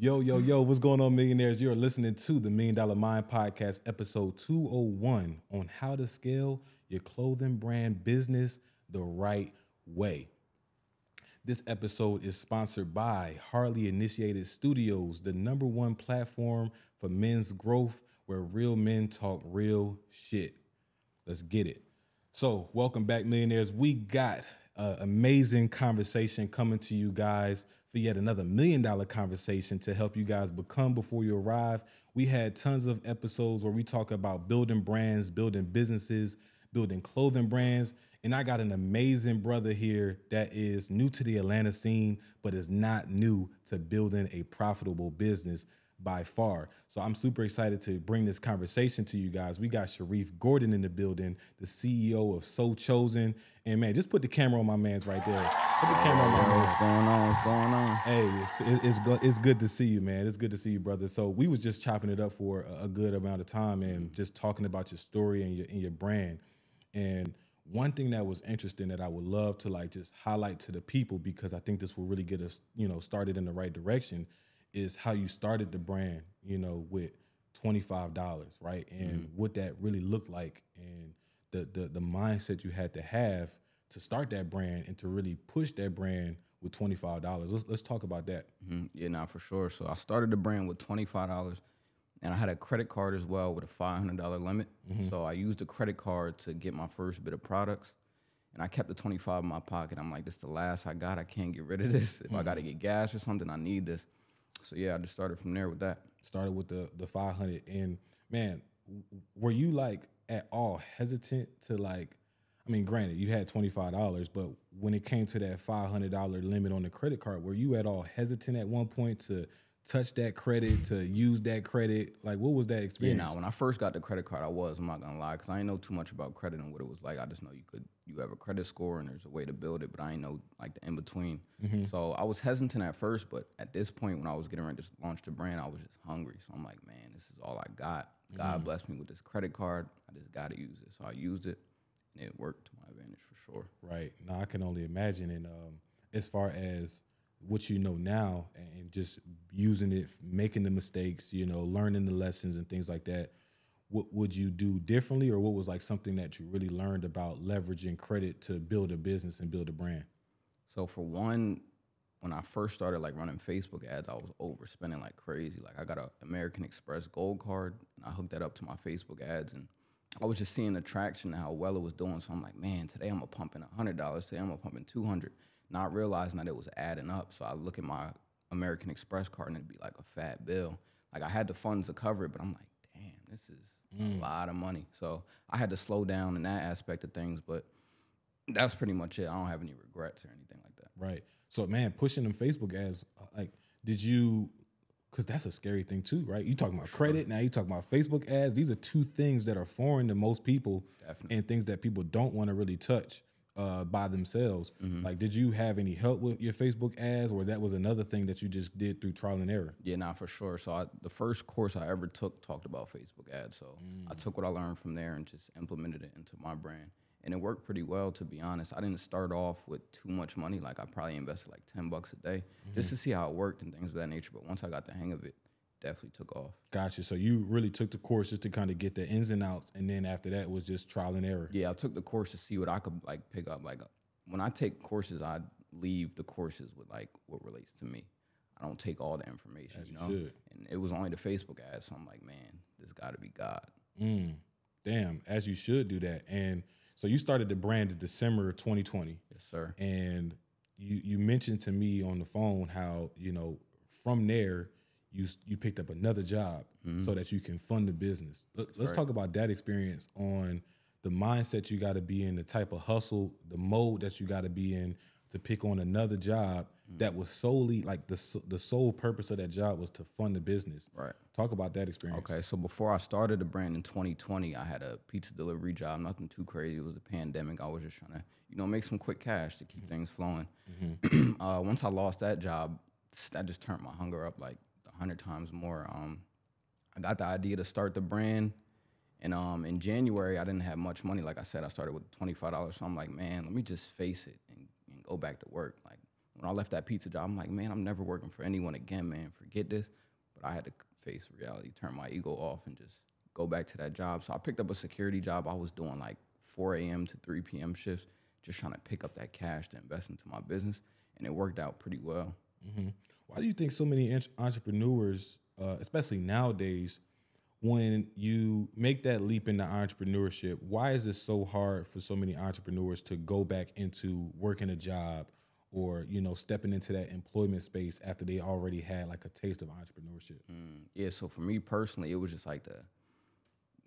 Yo, what's going on, millionaires? You're listening to the $1 Million Mind Podcast, episode 201 on how to scale your clothing brand business the right way. This episode is sponsored by Harley Initiated Studios, the #1 platform for men's growth where real men talk real shit. Let's get it. So, welcome back, millionaires. We got an amazing conversation coming to you guys for yet another $1 million conversation to help you guys become before you arrive. We had tons of episodes where we talk about building brands, building businesses, building clothing brands. And I got an amazing brother here that is new to the Atlanta scene, but is not new to building a profitable business by far. So I'm super excited to bring this conversation to you guys. We got Sharif Gordon in the building, the CEO of So Chosen. And man, just put the camera on my man's right there. Put the camera on my man's. What's going on? What's going on? Hey, it's good to see you, man. It's good to see you, brother. So we was just chopping it up for a good amount of time and just talking about your story and your brand. And one thing that was interesting that I would love to like just highlight to the people, because I think this will really get us, started in the right direction, is how you started the brand, with $25, right? And what that really looked like and the mindset you had to have to start that brand and to really push that brand with $25. Let's talk about that. Yeah, nah, for sure. So I started the brand with $25, and I had a credit card as well with a $500 limit. So I used the credit card to get my first bit of products, and I kept the 25 in my pocket. I'm like, this is the last I got. I can't get rid of this. If I got to get gas or something, I need this. So yeah, I just started from there with that. Started with the 500, and man, were you like at all hesitant to like? I mean, granted, you had $25, but when it came to that $500 limit on the credit card, were you at all hesitant at one point to touch that credit, to use that credit? Like, what was that experience? Yeah, when I first got the credit card, I'm not gonna lie, because I didn't know too much about credit and what it was like. I just know you have a credit score and there's a way to build it, but I didn't know like the in-between. So I was hesitant at first, but at this point when I was getting ready to launch the brand, I was just hungry. So I'm like, man, this is all I got. God blessed me with this credit card. I just got to use it. So I used it, and it worked to my advantage for sure. Right. Now, I can only imagine. And as far as what you know now and just using it, making the mistakes, learning the lessons and things like that, what would you do differently, or what was like something that you really learned about leveraging credit to build a business and build a brand? So for one, when I first started like running Facebook ads, I was overspending like crazy. Like I got an American Express Gold card, and I hooked that up to my Facebook ads, and I was just seeing the traction and how well it was doing. So I'm like, man, today I'm gonna pump in $100. Today I'm gonna pump in $200. Not realizing that it was adding up. So I look at my American Express card and it'd be like a fat bill. Like I had the funds to cover it, but I'm like, damn, this is a lot of money. So I had to slow down in that aspect of things, but that's pretty much it. I don't have any regrets or anything like that. Right. So, man, pushing them Facebook ads, like, did you, because that's a scary thing too, right? You talking about credit, now you talking about Facebook ads. These are two things that are foreign to most people. Definitely. And things that people don't want to really touch by themselves. Like, did you have any help with your Facebook ads, or that was another thing that you just did through trial and error? Yeah, nah, for sure. So the first course I ever took talked about Facebook ads. So I took what I learned from there and just implemented it into my brand. And it worked pretty well, to be honest. I didn't start off with too much money. Like I probably invested like $10 a day just to see how it worked and things of that nature. But once I got the hang of it, definitely took off. Gotcha. So you really took the course just to kind of get the ins and outs, and then after that was just trial and error. Yeah, I took the course to see what I could like pick up. Like when I take courses, I leave the courses with like what relates to me. I don't take all the information, you know? And it was only the Facebook ads. So I'm like, man, this got to be God. Damn, as you should do that. And so you started the brand in December 2020. Yes, sir. And you mentioned to me on the phone how, from there, you picked up another job so that you can fund the business. Let's talk about that experience, on the mindset you got to be in, the type of hustle, the mode that you got to be in to pick on another job that was solely like the sole purpose of that job was to fund the business. Right. Talk about that experience. Okay, so before I started the brand in 2020, I had a pizza delivery job, nothing too crazy. It was a pandemic. I was just trying to, make some quick cash to keep things flowing. Once I lost that job, that just turned my hunger up like 100 times more. I got the idea to start the brand, and in January, I didn't have much money. Like I said, I started with $25, so I'm like, man, let me just face it and go back to work. Like, when I left that pizza job, I'm like, man, I'm never working for anyone again, man. Forget this. But I had to face reality, turn my ego off, and just go back to that job. So I picked up a security job. I was doing like 4 a.m. to 3 p.m. shifts, just trying to pick up that cash to invest into my business. And it worked out pretty well. Mm-hmm. Why do you think so many entrepreneurs, especially nowadays, when you make that leap into entrepreneurship, why is it so hard for so many entrepreneurs to go back into working a job or, you know, stepping into that employment space after they already had like a taste of entrepreneurship? Yeah, so for me personally, it was just like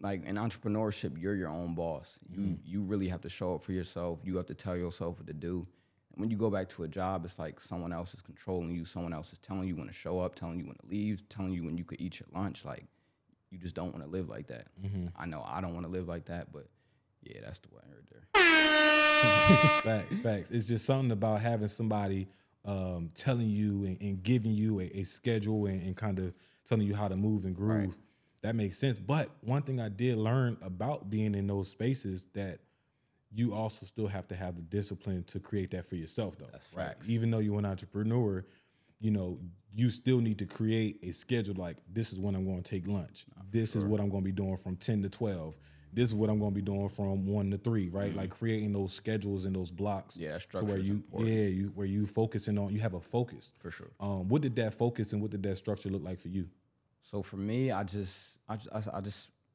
in entrepreneurship, you're your own boss. You really have to show up for yourself. You have to tell yourself what to do. And when you go back to a job, it's like someone else is controlling you. Someone else is telling you when to show up, telling you when to leave, telling you when you could eat your lunch. Like, you just don't want to live like that. I know I don't want to live like that, but yeah, that's the way I heard there. Facts. It's just something about having somebody telling you and giving you a schedule and kind of telling you how to move and groove. Right. That makes sense. But one thing I did learn about being in those spaces that you also still have to have the discipline to create that for yourself, though. That's facts. Even though you're an entrepreneur, you know, you still need to create a schedule like, this is when I'm going to take lunch. This is what I'm going to be doing from 10 to 12. This is what I'm going to be doing from 1 to 3, right? Like creating those schedules and those blocks. Yeah, that structure is important. Yeah, where you focusing on, you have a focus. For sure. What did that focus and what did that structure look like for you? So for me, I just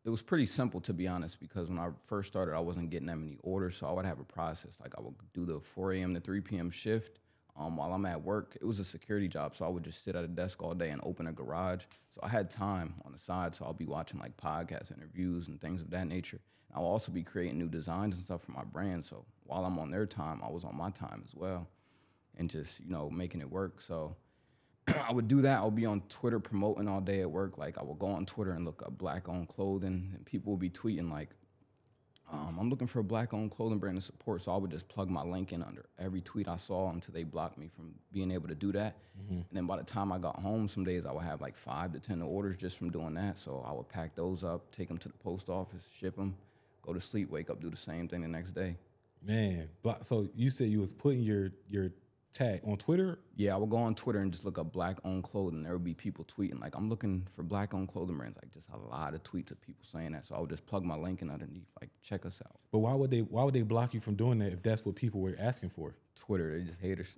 it was pretty simple, to be honest, because when I first started, I wasn't getting that many orders, so I would have a process. Like I would do the 4 a.m. to 3 p.m. shift. While I'm at work, it was a security job, so I would just sit at a desk all day and open a garage. So I had time on the side, so I'll be watching like podcast interviews and things of that nature. I'll also be creating new designs and stuff for my brand. So while I'm on their time, I was on my time as well, and just, you know, making it work. So I would do that. I would be on Twitter promoting all day at work. Like I would go on Twitter and look up Black-owned clothing, and people would be tweeting like, I'm looking for a Black-owned clothing brand to support. So I would just plug my link in under every tweet I saw until they blocked me from being able to do that. And then by the time I got home, some days I would have like 5 to 10 orders just from doing that. So I would pack those up, take them to the post office, ship them, go to sleep, wake up, do the same thing the next day. Man, so you said you was putting your tag on Twitter? Yeah, I would go on Twitter and just look up Black-owned clothing. There would be people tweeting, like, I'm looking for Black-owned clothing brands. Like, just a lot of tweets of people saying that. So I would just plug my link in underneath, like, check us out. But why would they block you from doing that if that's what people were asking for? Twitter, they're just haters.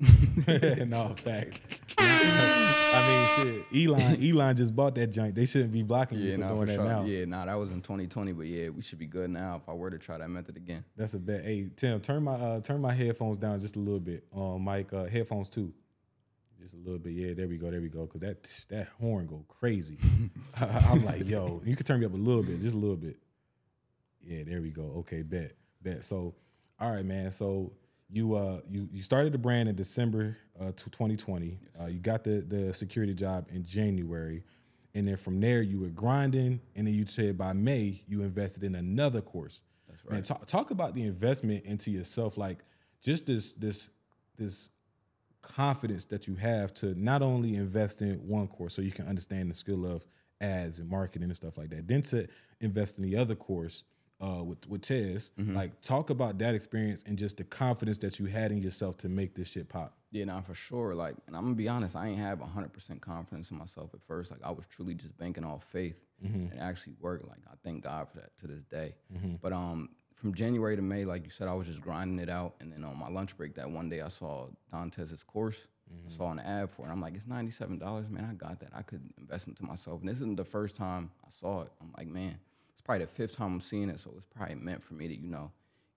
No, facts. I mean, shit. Elon just bought that joint. They shouldn't be blocking you for doing that sure. now. Yeah, that was in 2020. But yeah, we should be good now if I were to try that method again. That's a bet. Hey, Tim, turn my headphones down just a little bit. Mike, headphones too. Just a little bit. Yeah, there we go. Because that horn go crazy. I'm like, yo, you can turn me up a little bit, just a little bit. Yeah, there we go. Okay, bet. So, all right, man. So you started the brand in December 2020. Yes. You got the security job in January, and then from there you were grinding, and then you said by May you invested in another course. That's right. Man, talk about the investment into yourself, like just this confidence that you have to not only invest in one course so you can understand the skill of ads and marketing and stuff like that, then to invest in the other course with Tez. Like, talk about that experience and just the confidence that you had in yourself to make this shit pop. Yeah, nah, for sure. Like, and I'm gonna be honest, I ain't have 100% confidence in myself at first. Like, I was truly just banking off faith, and it actually worked. Like, I thank God for that to this day. But from January to May, like you said, I was just grinding it out. And then on my lunch break that one day, I saw Tez's course. I saw an ad for it. I'm like, it's $97, man. I got that. I could invest into myself. And this isn't the first time I saw it. I'm like, man, it's probably the 5th time I'm seeing it. So it's probably meant for me to, you know,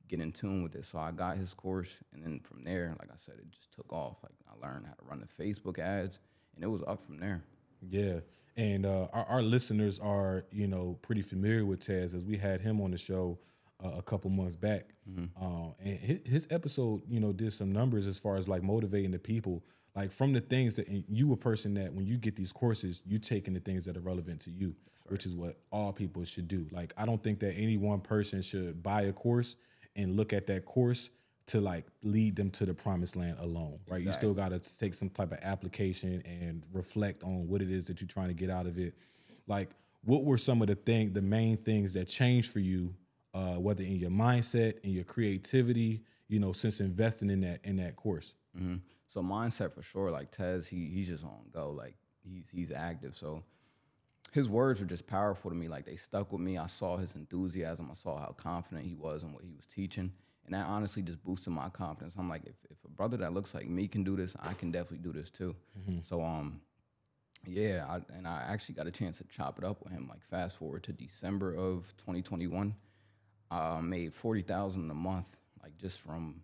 get in tune with it. So I got his course. And then from there, like I said, it just took off. Like, I learned how to run the Facebook ads, and it was up from there. Yeah. And our listeners are, you know, pretty familiar with Tez, as we had him on the show a couple months back. And his episode, you know, did some numbers as far as like motivating the people, like from the things that, and you a person that when you get these courses, you taking the things that are relevant to you, which is what all people should do. Like, I don't think that any one person should buy a course and look at that course to like lead them to the promised land alone, right? Exactly. You still got to take some type of application and reflect on what it is that you're trying to get out of it. Like, what were some of the main things that changed for you, whether in your mindset, in your creativity, you know, since investing in that course? So mindset for sure. Like Tez, he's just on go. Like he's active. So his words were just powerful to me. Like they stuck with me. I saw his enthusiasm. I saw how confident he was in what he was teaching. And that honestly just boosted my confidence. I'm like, if a brother that looks like me can do this, I can definitely do this too. So yeah, I actually got a chance to chop it up with him. Like fast forward to December of 2021, made 40,000 a month, like just from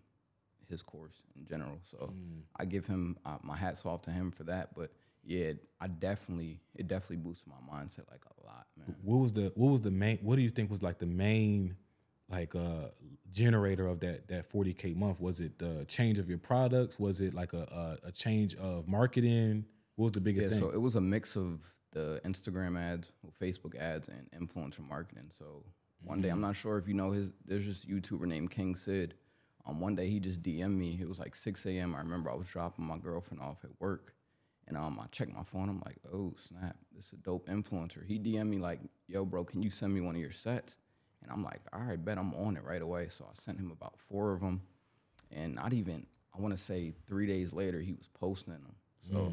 his course in general. So I give him my hats off to him for that. But yeah, it definitely boosted my mindset like a lot, man. What was the main? What do you think was like the main like generator of that 40K month? Was it the change of your products? Was it like a change of marketing? What was the biggest thing? So it was a mix of the Instagram ads, Facebook ads, and influencer marketing. So one day, I'm not sure if you know there's this YouTuber named King Sid. One day he just DM'd me. It was like 6 a.m. I remember I was dropping my girlfriend off at work. And I checked my phone. I'm like, oh, snap. This is a dope influencer. He DM'd me like, yo, bro, can you send me one of your sets? And I'm like, all right, bet, I'm on it right away. So I sent him about 4 of them. And not even, I want to say 3 days later, he was posting them. So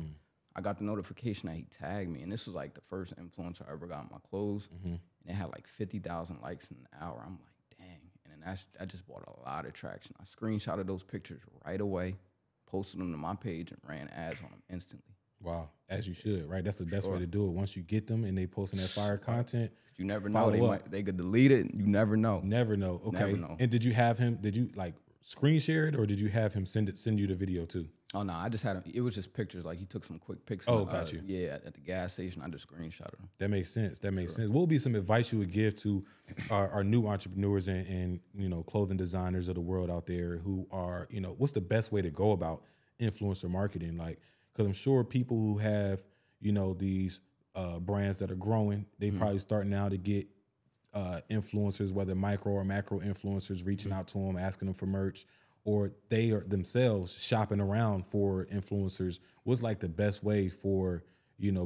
I got the notification that he tagged me. And this was like the first influencer I ever got in my clothes. And it had like 50,000 likes in an hour. I'm like, dang. And then I just bought a lot of traction. I screenshotted those pictures right away, posted them to my page, and ran ads on them instantly. Wow, as you should, right? That's the best way to do it. Once you get them and they posting that fire content, you never know. They could delete it. You never know. Never know. Okay. Never know. And did you have him? Did you like screen share it, or did you have him send you the video too? Oh no, I just had him. It was just pictures. Like he took some quick pics. Oh, got you. Yeah, at the gas station, I just screenshotted them. That makes sense. That makes sense. What would be some advice you would give to our new entrepreneurs and clothing designers of the world out there who are what's the best way to go about influencer marketing? Like, because I'm sure people who have these brands that are growing, they probably starting now to get influencers, whether micro or macro influencers, reaching out to them, asking them for merch, or they are themselves shopping around for influencers. What's like the best way for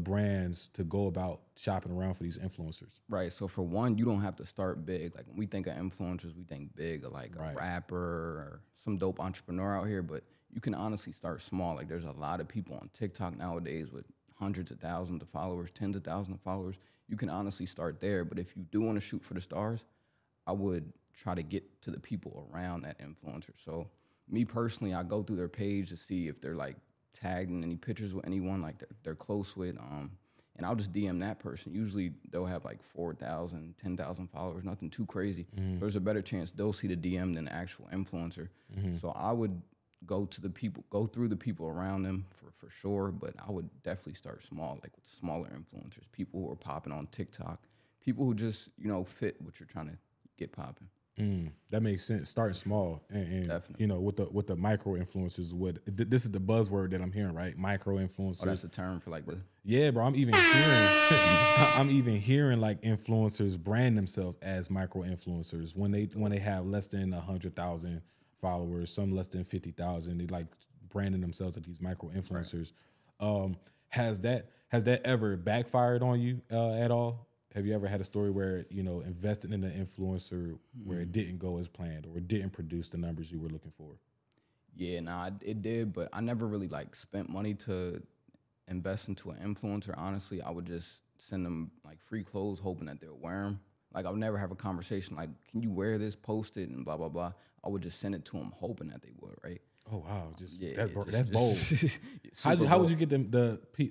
brands to go about shopping around for these influencers? Right. So for one, you don't have to start big. Like when we think of influencers, we think big, or like a rapper or some dope entrepreneur out here. But you can honestly start small. Like there's a lot of people on TikTok nowadays with hundreds of thousands of followers, tens of thousands of followers. You can honestly start there. But if you do want to shoot for the stars, I would try to get to the people around that influencer. So me personally, I go through their page to see if they're like tagged in any pictures with anyone like they're close with. And I'll just DM that person. Usually they'll have like 4,000, 10,000 followers, nothing too crazy. There's a better chance they'll see the DM than the actual influencer. So I would go through the people around them for sure, but I would definitely start small, like with smaller influencers, people who are popping on TikTok, people who just, fit what you're trying to get popping. That makes sense. Starting small, and Definitely. with the micro influencers. This is the buzzword that I'm hearing, right? Micro influencers. Oh, that's the term for like the. Yeah, bro. I'm even hearing like influencers brand themselves as micro influencers when they have less than 100,000 followers, some less than 50,000. They like branding themselves as these micro influencers. Right. Has that ever backfired on you at all? Have you ever had a story where, invested in an influencer where it didn't go as planned or it didn't produce the numbers you were looking for? Yeah, it did, but I never really like spent money to invest into an influencer. Honestly, I would just send them like free clothes, hoping that they'll wear them. Like I would never have a conversation like, can you wear this, post it, and blah, blah, blah. I would just send it to them, hoping that they would, right? Oh wow, that's bold. How would you get them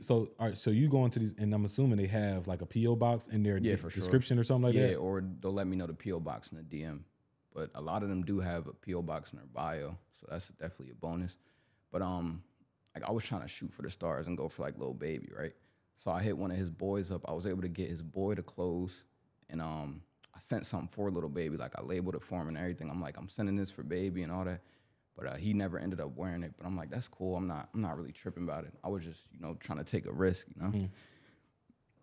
so all right, so you go into these, and I'm assuming they have like a PO box in their description or something like that? Yeah, or they'll let me know the PO box in the DM. But a lot of them do have a PO box in their bio, so that's definitely a bonus. But like I was trying to shoot for the stars and go for like Lil Baby, right? So I hit one of his boys up. I was able to get his boy to close, and I sent something for Lil Baby. Like I labeled it for him and everything. I'm like, I'm sending this for Baby and all that. But he never ended up wearing it. But I'm like, that's cool. I'm not really tripping about it. I was just, trying to take a risk,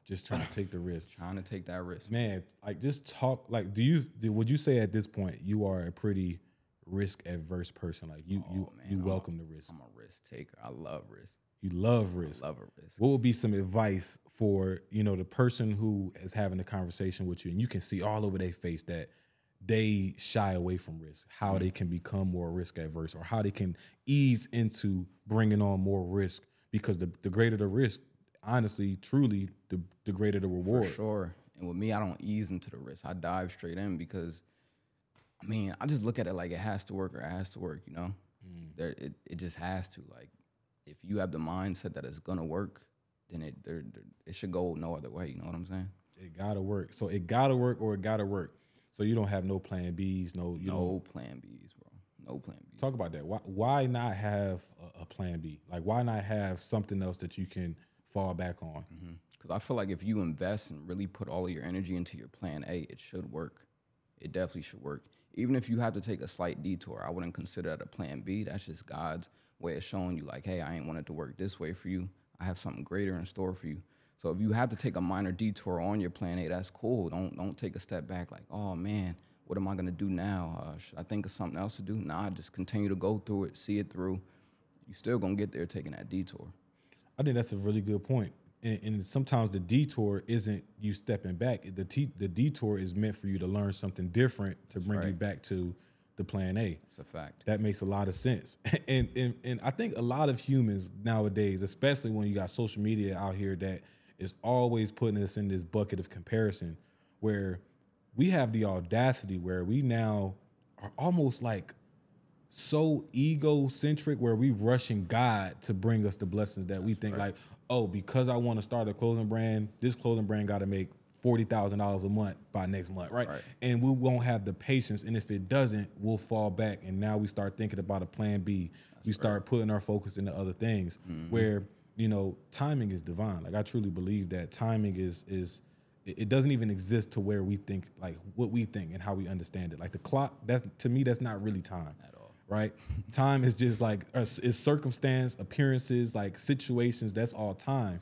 Just trying to take the risk. Trying to take that risk. Man, like just talk, like would you say at this point you are a pretty risk adverse person? Like you welcome the risk. I'm a risk taker. I love risk. You love risk. I love a risk. What would be some advice for, the person who is having a conversation with you and you can see all over their face that they shy away from risk, how they can become more risk adverse, or how they can ease into bringing on more risk, because the greater the risk, honestly, truly, the greater the reward. For sure. And with me, I don't ease into the risk. I dive straight in because, I mean, I just look at it like it has to work or it has to work, you know? It just has to. Like, if you have the mindset that it's going to work, then it should go no other way. You know what I'm saying? It gotta work. So it gotta work, or it gotta work. So you don't have no plan Bs, No plan Bs, bro. No plan Bs. Talk about that. Why not have a plan B? Like, why not have something else that you can fall back on? Because I feel like if you invest and really put all of your energy into your plan A, it should work. It definitely should work. Even if you have to take a slight detour, I wouldn't consider that a plan B. That's just God's way of showing you, like, hey, I ain't want it to work this way for you. I have something greater in store for you. So if you have to take a minor detour on your plan A, that's cool. Don't take a step back like, oh, man, what am I going to do now? Should I think of something else to do? Nah, just continue to go through it, see it through. You still going to get there taking that detour. I think that's a really good point. And sometimes the detour isn't you stepping back. The detour is meant for you to learn something different to bring you back to the plan A. It's a fact. That makes a lot of sense. And I think a lot of humans nowadays, especially when you got social media out here that is always putting us in this bucket of comparison, where we have the audacity where we now are almost like so egocentric, where we rushing God to bring us the blessings that we think like, oh, because I want to start a clothing brand, this clothing brand got to make $40,000 a month by next month, right? And we won't have the patience. And if it doesn't, we'll fall back. And now we start thinking about a plan B. We start putting our focus into other things where, you know, timing is divine. Like, I truly believe that timing is it doesn't even exist to where we think, like, what we think and how we understand it. Like, the clock, to me, that's not really time at all, right? Time is just like, it's circumstance, appearances, like situations, that's all time.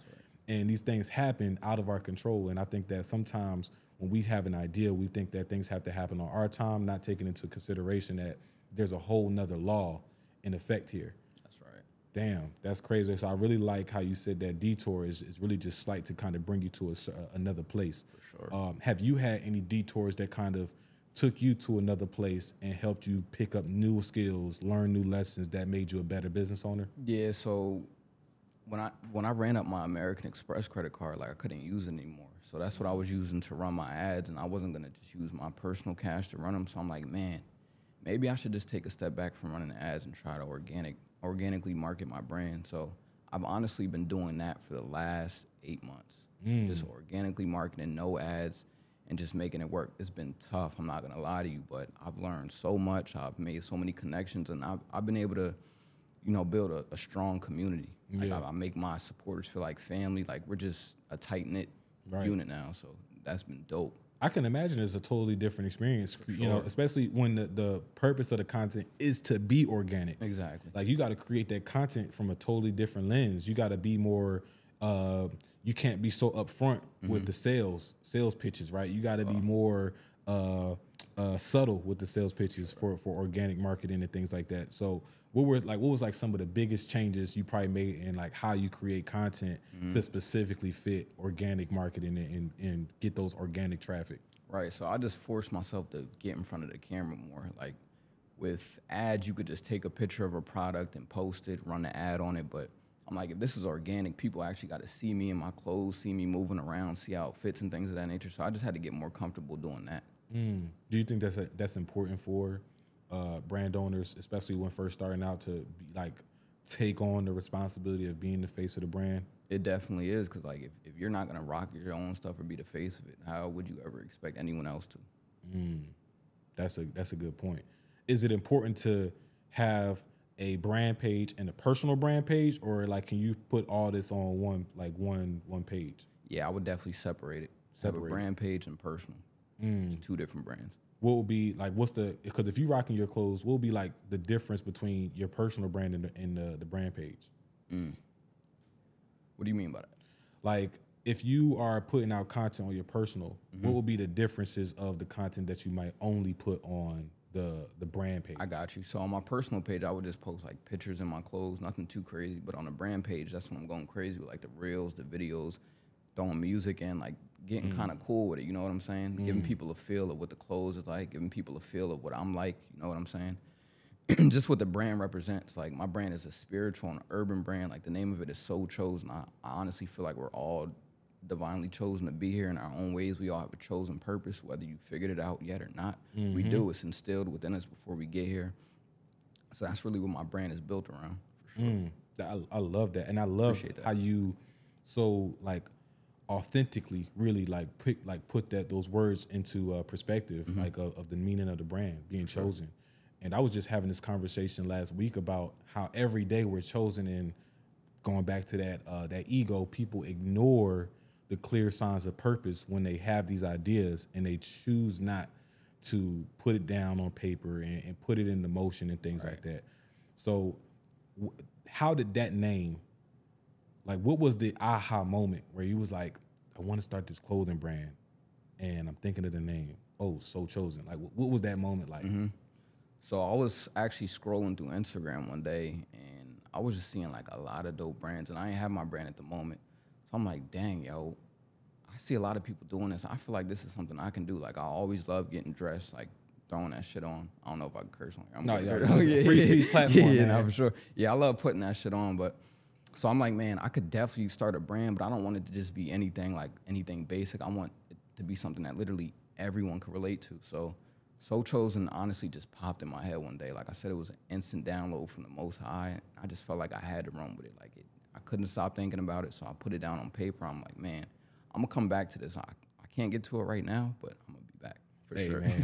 And these things happen out of our control. And I think that sometimes when we have an idea, we think that things have to happen on our time, not taking into consideration that there's a whole nother law in effect here. That's right. Damn, that's crazy. So I really like how you said that detour is really just slight to kind of bring you to another place. For sure. Have you had any detours that kind of took you to another place and helped you pick up new skills, learn new lessons that made you a better business owner? Yeah, so when I ran up my American Express credit card, like, I couldn't use it anymore. So that's what I was using to run my ads, and I wasn't gonna just use my personal cash to run them. So I'm like, man, maybe I should just take a step back from running ads and try to organically market my brand. So I've honestly been doing that for the last 8 months, just organically marketing, no ads, and just making it work. It's been tough, I'm not gonna lie to you, but I've learned so much. I've made so many connections, and I've been able to, you know, build a strong community. Like, I make my supporters feel like family. Like, we're just a tight-knit unit now. So that's been dope. I can imagine it's a totally different experience, you know, especially when the purpose of the content is to be organic. Exactly. Like, you got to create that content from a totally different lens. You got to be more, you can't be so upfront with the sales pitches, right? You got to be more subtle with the sales pitches for organic marketing and things like that. So what was like some of the biggest changes you probably made in like how you create content to specifically fit organic marketing and get those organic traffic? Right. So I just forced myself to get in front of the camera more. Like, with ads, you could just take a picture of a product and post it, run the ad on it. But I'm like, if this is organic, people actually got to see me in my clothes, see me moving around, see how it fits and things of that nature. So I just had to get more comfortable doing that. Do you think that's important for brand owners, especially when first starting out, to be like take on the responsibility of being the face of the brand? It definitely is, because like if you're not gonna rock your own stuff or be the face of it, how would you ever expect anyone else to? That's a good point. Is it important to have a brand page and a personal brand page, or like can you put all this on one page? Yeah, I would definitely separate it. Have a brand page and personal. It's two different brands. What would be like? Because if you rocking your clothes, what would be like the difference between your personal brand and the brand page? What do you mean by that? Like, if you are putting out content on your personal, what would be the differences of the content that you might only put on the brand page? I got you. So on my personal page, I would just post like pictures in my clothes, nothing too crazy. But on the brand page, that's when I'm going crazy with like the reels, the videos, throwing music in, like getting kind of cool with it. You know what I'm saying? Giving people a feel of what the clothes is like, giving people a feel of what I'm like. You know what I'm saying? Just what the brand represents. Like, my brand is a spiritual and urban brand. Like, the name of it is So Chosen. I honestly feel like we're all divinely chosen to be here in our own ways. We all have a chosen purpose, whether you figured it out yet or not. We do. It's instilled within us before we get here. So that's really what my brand is built around, for sure. I love that, and I love how you so like authentically really like put those words into perspective, like of the meaning of the brand being chosen. And I was just having this conversation last week about how every day we're chosen, and going back to that ego, people ignore the clear signs of purpose when they have these ideas and they choose not to put it down on paper and put it into motion and things like that. So how did that name, like what was the aha moment where you was like, I want to start this clothing brand and I'm thinking of the name, So Chosen. Like what was that moment like? So I was actually scrolling through Instagram one day, and I was just seeing like a lot of dope brands, and I ain't have my brand at the moment. So I'm like, dang, yo, I see a lot of people doing this. I feel like this is something I can do. Like, I always love getting dressed, like throwing that shit on. I don't know if I can curse on here. Free speech platform. Yeah, for sure. Yeah, I love putting that shit on, but so I'm like, man, I could definitely start a brand, but I don't want it to just be anything basic. I want it to be something that literally everyone can relate to. So Chosen honestly just popped in my head one day. Like I said, it was an instant download from the Most High. I just felt like I had to run with it. I couldn't stop thinking about it, so I put it down on paper. I'm like, man, I'm gonna come back to this. I can't get to it right now, but I'm gonna be back for sure. Man.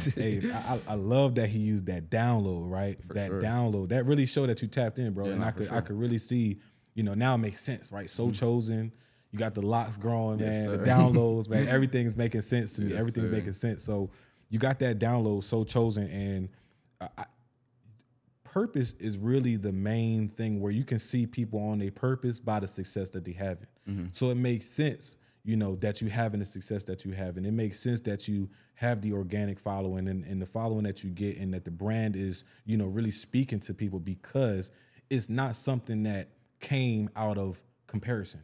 I love that he used that download, right? Download that really showed that you tapped in, bro. Yeah, and I could really see, now it makes sense, right? So Chosen. You got the locks growing, man. Sir. The downloads, man. Everything's making sense to me. Everything's making sense. So you got that download, So Chosen, and purpose is really the main thing where you can see people on their purpose by the success that they have. So it makes sense, that you having the success that you have, and it makes sense that you have the organic following and the following that you get, and that the brand is, really speaking to people because it's not something that came out of comparison.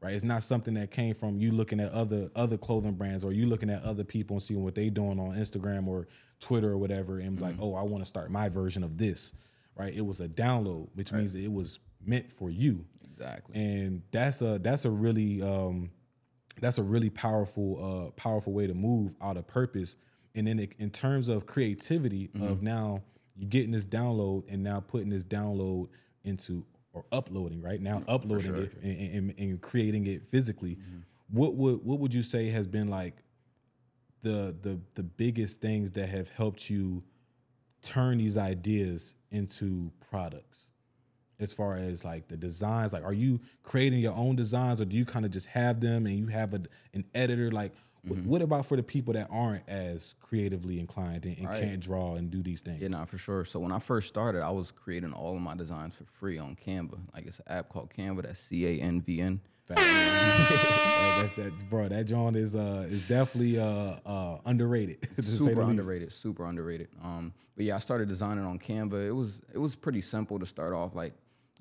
Right. It's not something that came from you looking at other clothing brands or you looking at other people and seeing what they doing on Instagram or Twitter or whatever, and like, I want to start my version of this. Right. It was a download, which means that it was meant for you. Exactly. And that's a really powerful way to move out of purpose. And then in terms of creativity of now you getting this download and now putting this download into or uploading, right? Now uploading it and creating it physically. What would you say has been like the biggest things that have helped you turn these ideas into products? As far as like the designs, like are you creating your own designs or do you kind of just have them and you have an editor? Like what about for the people that aren't as creatively inclined and can't draw and do these things? Yeah, no, for sure. So when I first started, I was creating all of my designs for free on Canva. Like it's an app called Canva, that's CANVN. Bro, that John is definitely underrated. Super underrated. But yeah, I started designing on Canva. It was pretty simple to start off. Like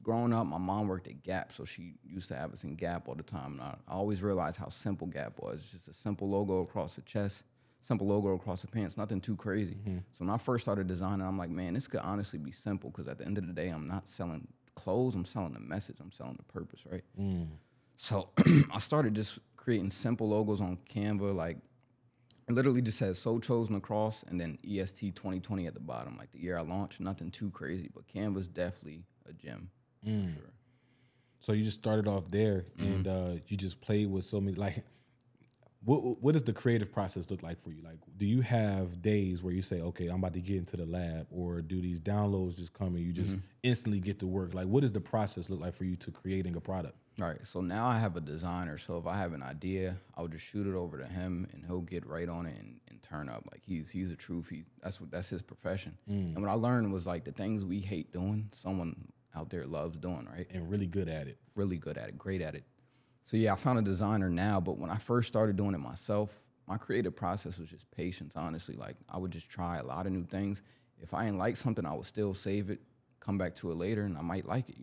growing up, my mom worked at Gap, so she used to have us in Gap all the time. And I always realized how simple Gap was. It's just a simple logo across the chest, simple logo across the pants, nothing too crazy. So when I first started designing, I'm like, man, this could honestly be simple because at the end of the day, I'm not selling clothes. I'm selling the message. I'm selling the purpose, right? So I started just creating simple logos on Canva, like it literally just says So Chosen across and then EST 2020 at the bottom, like the year I launched. Nothing too crazy, but Canva's definitely a gem. For sure. So you just started off there and you just played with so many, like, what does the creative process look like for you? Like, do you have days where you say, okay, I'm about to get into the lab, or do these downloads just come and you just instantly get to work? Like, what does the process look like for you to creating a product? All right, so now I have a designer, so if I have an idea, I'll just shoot it over to him and he'll get right on it and turn up. Like he's a truth. That's his profession. And what I learned was like the things we hate doing, someone out there loves doing, right? And really good at it. Great at it. So yeah, I found a designer now, but when I first started doing it myself, my creative process was just patience, honestly. Like I would just try a lot of new things. If I didn't like something, I would still save it, come back to it later, and I might like it,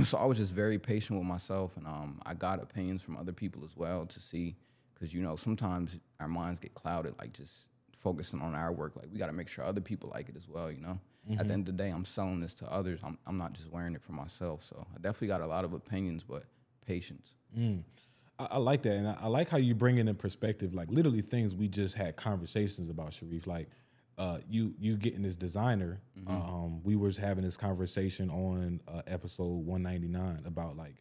So I was just very patient with myself, and I got opinions from other people as well to see because, you know, sometimes our minds get clouded, like just focusing on our work. Like we got to make sure other people like it as well, you know? At the end of the day, I'm selling this to others. I'm not just wearing it for myself. So I definitely got a lot of opinions, but patience. I like that, and I like how you bring it in perspective, like literally things we just had conversations about, Sharif. Like, you getting this designer. We was having this conversation on episode 199 about like,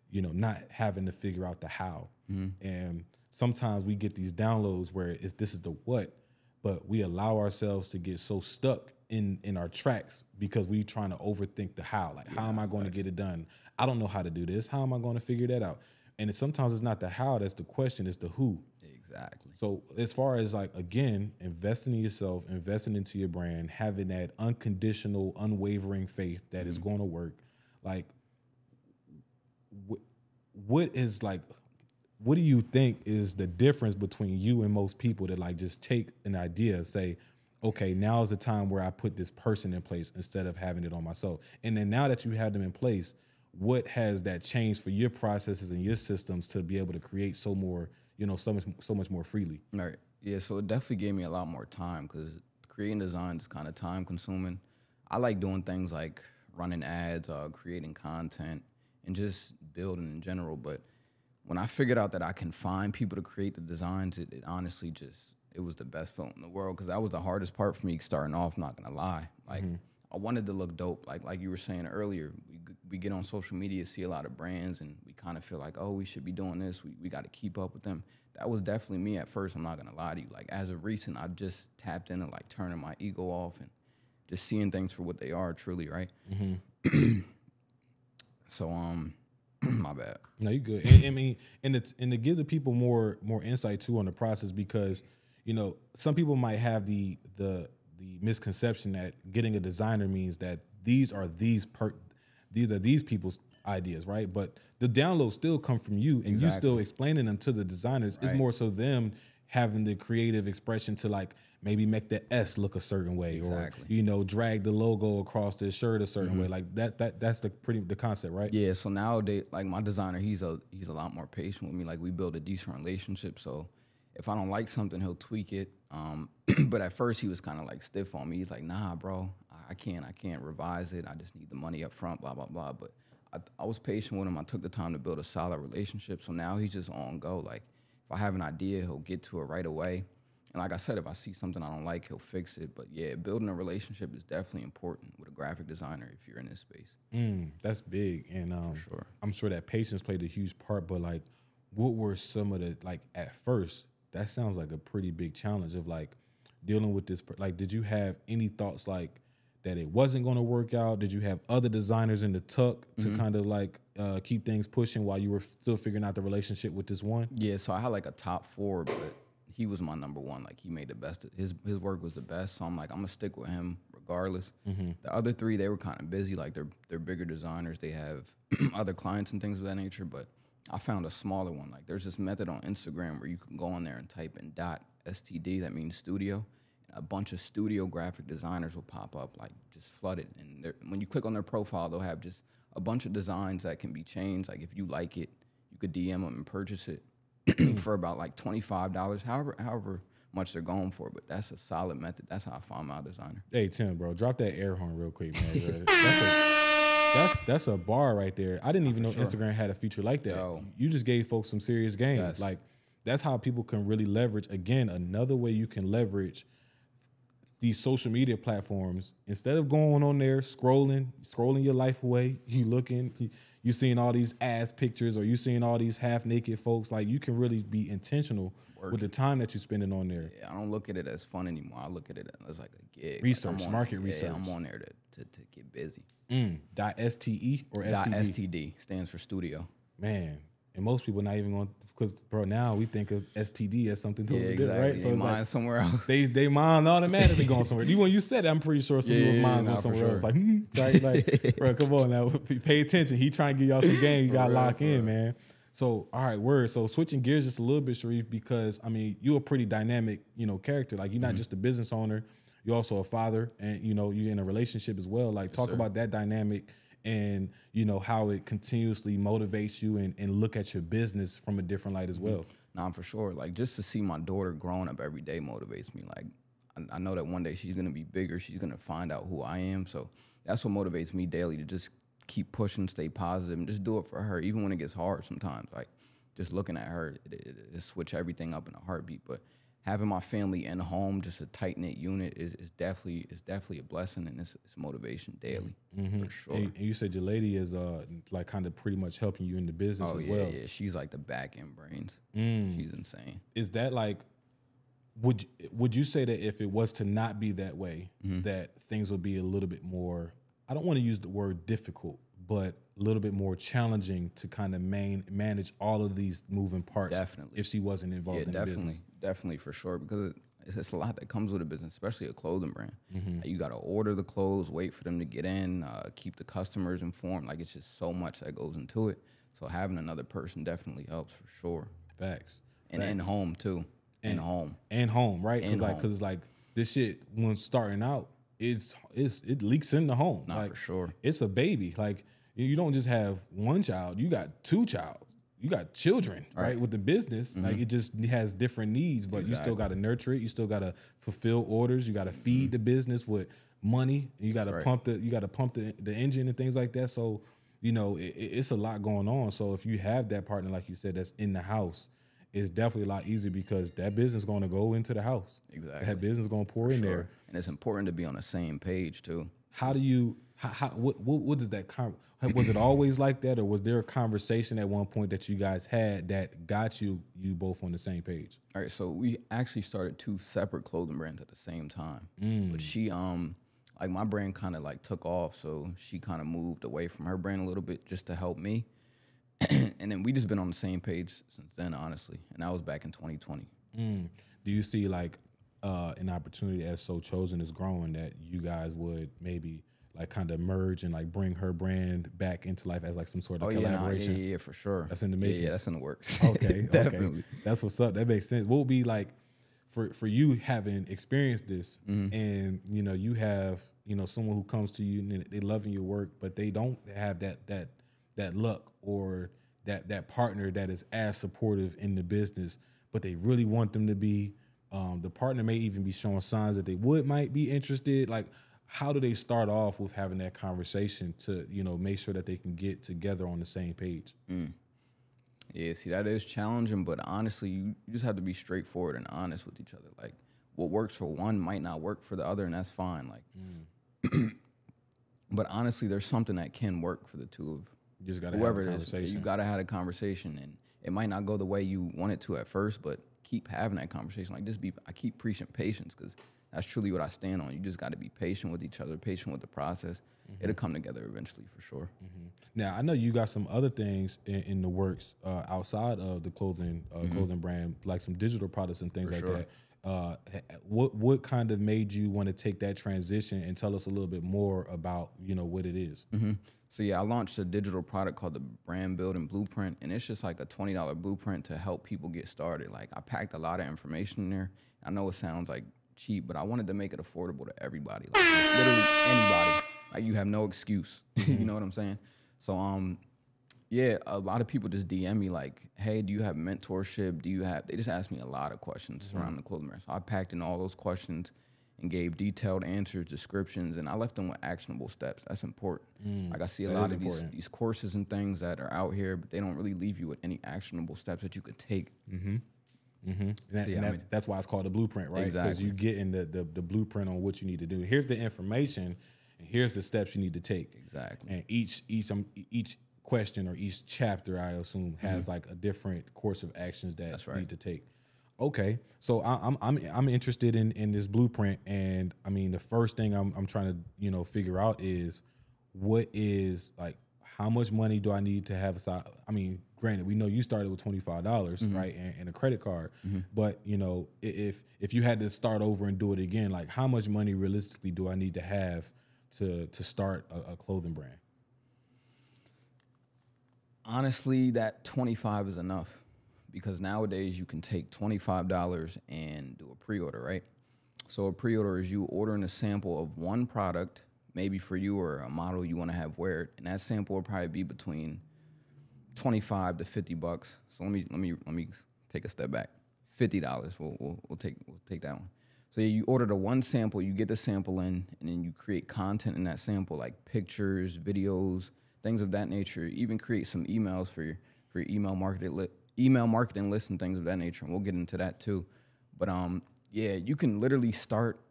you know, not having to figure out the how, and sometimes we get these downloads where this is the what, but we allow ourselves to get so stuck in our tracks because we trying to overthink the how. Like, how am I going to get it done? I don't know how to do this. How am I going to figure that out? And sometimes it's not the how that's the question, it's the who. Exactly. So as far as like, again, investing in yourself, investing into your brand, having that unconditional, unwavering faith that is going to work, like what do you think is the difference between you and most people that like just take an idea and say, okay, now is the time where I put this person in place instead of having it on myself? And then now that you have them in place, what has that changed for your processes and your systems to be able to create so much more freely? Right. Yeah, so it definitely gave me a lot more time because creating design is kind of time consuming. I like doing things like running ads, creating content, and just building in general. But when I figured out that I can find people to create the designs, it honestly it was the best feeling in the world because that was the hardest part for me starting off, not going to lie. Like, I wanted to look dope. Like you were saying earlier, we get on social media, see a lot of brands, and we kind of feel like, oh, we should be doing this. We got to keep up with them. That was definitely me at first. I'm not going to lie to you. Like, as of recent, I've just tapped into, like, turning my ego off and just seeing things for what they are truly, right? So, my bad. No, you good. And, I mean, and to give the people more insight, too, on the process because, you know, some people might have the misconception that getting a designer means that these are these people's ideas, right? But the downloads still come from you, and you still explaining them to the designers. Right. It's more so them having the creative expression to like maybe make the S look a certain way, or you know, drag the logo across the shirt a certain way. Like that's the concept, right? Yeah. So nowadays, like my designer, he's a lot more patient with me. Like we build a decent relationship. So if I don't like something, he'll tweak it. But at first he was kind of like stiff on me. He's like, nah, bro, I can't revise it. I just need the money up front, blah, blah, blah. But I was patient with him. I took the time to build a solid relationship. So now he's just on go. Like if I have an idea, he'll get to it right away. And like I said, if I see something I don't like, he'll fix it. But yeah, building a relationship is definitely important with a graphic designer if you're in this space. That's big. And for sure. I'm sure that patience played a huge part. But like, what were some of the, like at first, that sounds like a pretty big challenge of like dealing with this. Like, did you have any thoughts like that it wasn't going to work out? Did you have other designers in the tuck to kind of like keep things pushing while you were still figuring out the relationship with this one? Yeah, so I had like a top 4, but he was my number 1. Like he made the best. His work was the best. So I'm like, I'm gonna stick with him regardless. The other 3, they were kind of busy. Like they're bigger designers. They have other clients and things of that nature. But I found a smaller one. Like there's this method on Instagram where you can go on there and type in .std, that means studio. A bunch of studio graphic designers will pop up, like just flooded. And when you click on their profile, they'll have just a bunch of designs that can be changed. Like if you like it, you could DM them and purchase it for about like $25, however much they're going for. But that's a solid method. That's how I found my designer. Hey, Tim, bro, drop that air horn real quick, man. That's a bar right there. I didn't even know Instagram had a feature like that. Yo. You just gave folks some serious game. Yes. Like that's how people can really leverage. Again, another way you can leverage these social media platforms. Instead of going on there scrolling your life away, you seeing all these ass pictures or you seeing all these half naked folks. Like you can really be intentional with the time that you're spending on there. Yeah, I don't look at it as fun anymore. I look at it as like a gig. Research, like market research. I'm on there to get busy. .ste or STD? .std stands for studio. Man, and most people not even going, because bro, now we think of STD as something totally different, right? So it's like somewhere else. They mind automatically going somewhere. When you said that, I'm pretty sure some people's minds went somewhere else. Like, bro, come on now, pay attention. He trying to give y'all some game. You got to lock in, man. So, all right, word. So switching gears just a little bit, Sharif, because I mean, you're a pretty dynamic, character. Like you're not just a business owner. You're also a father, and you're in a relationship as well. Like talk about that dynamic and how it continuously motivates you and look at your business from a different light as well. Nah, for sure. Like, just to see my daughter growing up every day motivates me. Like, I know that one day she's gonna be bigger. She's gonna find out who I am. So that's what motivates me daily, to just keep pushing, stay positive, and just do it for her, even when it gets hard sometimes. Like, just looking at her, it switch everything up in a heartbeat. But having my family in home, just a tight knit unit, is definitely a blessing, and it's motivation daily, for sure. And you said your lady is like kind of pretty much helping you in the business as well. Yeah, she's like the back end brains. She's insane. Is that like, would you say that if it was to not be that way, that things would be a little bit more, I don't want to use the word difficult, but a little bit more challenging to kind of manage all of these moving parts? Definitely. If she wasn't involved in the business. Definitely, for sure, because it's a lot that comes with a business, especially a clothing brand. You got to order the clothes, wait for them to get in, keep the customers informed. Like, it's just so much that goes into it. So having another person definitely helps, for sure. Facts. And in home too. In home, right? Because it's like this shit when starting out, it leaks into home. Not like, for sure. It's a baby. Like, you don't just have one child, you got two child. You got children, right? With the business, like, it just has different needs, but you still got to nurture it. You still got to fulfill orders. You got to feed the business with money. You got to pump the engine and things like that. So, it's a lot going on. So if you have that partner, like you said, that's in the house, it's definitely a lot easier, because that business is going to go into the house. Exactly. That business is going to pour in there. And it's important to be on the same page too. How do you? What does that? Was it always like that, or was there a conversation at one point that you guys had that got you both on the same page? All right, so we actually started two separate clothing brands at the same time. But she, like, my brand kind of like took off, so she kind of moved away from her brand a little bit just to help me. And then we just been on the same page since then, honestly. And that was back in 2020. Do you see like an opportunity, as So Chosen is growing, that you guys would maybe like kind of merge and like bring her brand back into life as like some sort of collaboration? Yeah, for sure. That's in the making. Yeah, that's in the works. Okay, Definitely. Okay. That's what's up. That makes sense. What would be like for you, having experienced this, and you have someone who comes to you and they loving your work, but they don't have that luck or that partner that is as supportive in the business, but they really want them to be. The partner may even be showing signs that they might be interested. Like, how do they start off with having that conversation to make sure that they can get together on the same page? Yeah, see, that is challenging, but honestly, you just have to be straightforward and honest with each other. Like, what works for one might not work for the other, and that's fine. Like, but honestly, there's something that can work for the two of you just gotta whoever have a it is. conversation. You gotta have a conversation, and it might not go the way you want it to at first, but keep having that conversation. Like, I keep preaching patience, because that's truly what I stand on. You just got to be patient with each other, patient with the process. It'll come together eventually, for sure. Now, I know you got some other things in the works outside of the clothing brand, like some digital products and things that. What kind of made you want to take that transition, and tell us a little bit more about what it is? So yeah, I launched a digital product called the Brand Building Blueprint, and it's just like a $20 blueprint to help people get started. Like, I packed a lot of information in there. I know it sounds like cheap, but I wanted to make it affordable to everybody, like literally anybody. Like, you have no excuse. You know what I'm saying? So yeah, a lot of people just DM me like, hey, do you have mentorship? They just ask me a lot of questions around the clothing brand. So I packed in all those questions and gave detailed answers, descriptions, and I left them with actionable steps. That's important. Like, I see a lot of these courses and things that are out here, but they don't really leave you with any actionable steps that you could take. That's why it's called the blueprint, right? Because you get in the blueprint on what you need to do. Here's the information, and here's the steps you need to take. Exactly. And each question or each chapter, I assume, has like a different course of actions that you need to take. Okay, so I'm interested in this blueprint, and I mean, the first thing I'm trying to figure out is, what is, like, how much money do I need to have aside? I mean, granted, we know you started with $25, right, and a credit card, but if you had to start over and do it again, like, how much money realistically do I need to have to start a clothing brand? Honestly, that 25 is enough, because nowadays you can take $25 and do a pre-order, right? So a pre-order is you ordering a sample of one product, maybe for you or a model you want to have wear it, and that sample will probably be between $25 to $50. So let me take a step back. $50. We'll take that one. So you order the one sample, you get the sample in, and then you create content in that sample, like pictures, videos, things of that nature. Even create some emails for your email marketing list and things of that nature. And we'll get into that too. But yeah, you can literally start.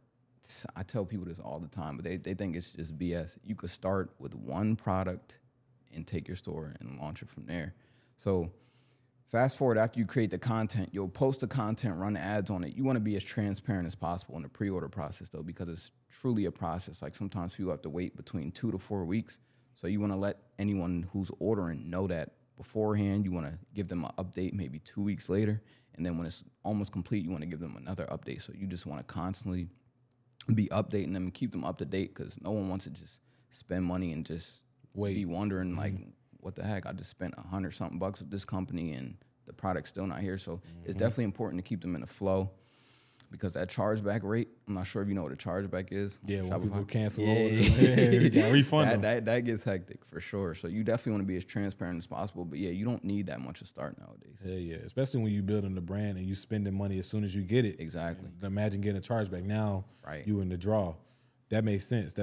I tell people this all the time, but they think it's just BS. You could start with one product and take your store and launch it from there. So fast forward, after you create the content, you'll post the content, run ads on it. You want to be as transparent as possible in the pre-order process, though, because it's truly a process. Like sometimes people have to wait between 2 to 4 weeks. So you want to let anyone who's ordering know that beforehand. You want to give them an update maybe 2 weeks later. And then when it's almost complete, you want to give them another update. So you just want to constantly be updating them and keep them up to date, because no one wants to just spend money and just be wondering like, what the heck? I just spent $100-something with this company and the product's still not here. So it's definitely important to keep them in the flow, because that chargeback rate, I'm not sure if you know what a chargeback is. Yeah, when Shopify. people cancel orders, you got to refund them. That gets hectic for sure. So you definitely want to be as transparent as possible. But yeah, you don't need that much to start nowadays. Yeah, especially when you're building the brand and you spending money as soon as you get it. Exactly. Imagine getting a chargeback. Now Right. you in the draw. That makes sense.